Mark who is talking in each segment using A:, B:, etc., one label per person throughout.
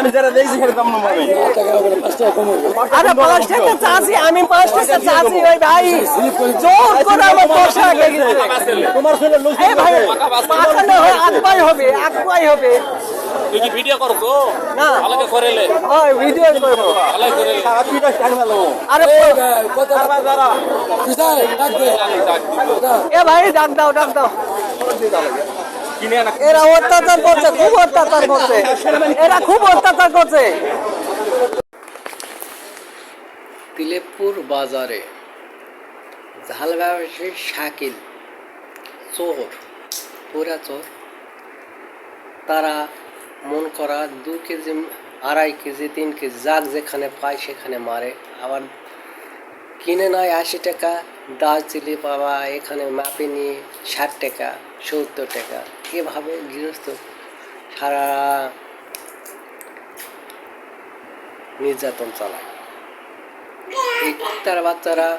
A: আমি যারা দেখছি দাম
B: আরে 5 টাকা চাচ্ছি, আমি 5 টাকা চাচ্ছি ওই ভাই জোর করে আমার 10 টাকা
A: তোমার ছেলে
B: এই ভাই পাখানো হয় আকবাই হবে
A: তুই কি ভিডিও করছো
B: না
A: আলাদা করেলে
B: ওই ভিডিও করব
A: আলাদা করেলে সারা পিটা স্টাইল ভালো
B: আরে
A: কত যারা কিসাই ডাক দে
B: এ ভাই ডাক দাও এরা অত্যাচার করছে, খুব অত্যাচার করছে, এরা খুব অত্যাচার করছে। তিলেপুর বাজারে ঝাল ব্যবসায়ী শাকিল চোর, পুরা চোর। তারা মন করা 2 কেজি 2.5 কেজি 3 কেজি যাক যেখানে পায় সেখানে মারে, আবার কিনে নেয় 80 টাকা, দার্জিলিং পাবা এখানে মাপে নিয়ে 60 টাকা 70 টাকা, এভাবে গৃহস্থ সারা নির্যাতন চালায়। এই কুত্তার বাচ্চারা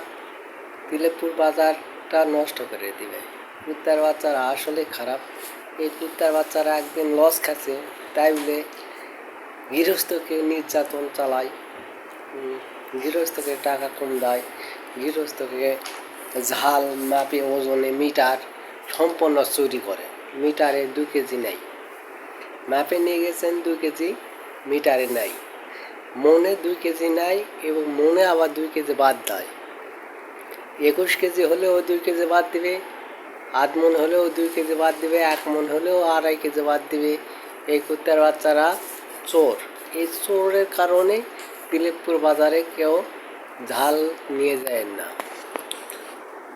B: তিলেপুর বাজারটা নষ্ট করে দিবে। কুত্তার বাচ্চারা আসলে খারাপ। এই কুত্তার বাচ্চারা একদিন লস খাচ্ছে, তাই বলে গৃহস্থকে নির্যাতন চালায়, গৃহস্থকে টাকা কম দেয়, গৃহস্থকে ঝাল মাপে ওজনে মিটার সম্পূর্ণ চুরি করে। মিটারে 2 কেজি নেই, মাপে নিয়ে গেছেন 2 কেজি, মিটারে নাই, মনে 2 কেজি নাই, এবং মনে আবার 2 কেজি বাদ দেয়। 21 কেজি হলেও 2 কেজি বাদ দিবে, আধ মন হলেও 2 কেজি বাদ দিবে, 1 মন হলেও 2.5 কেজি বাদ দিবে। এই কুত্তার বাচ্চারা চোর। এই চোরের কারণে তিলেপুর বাজারে কেউ ঝাল নিয়ে যায় না।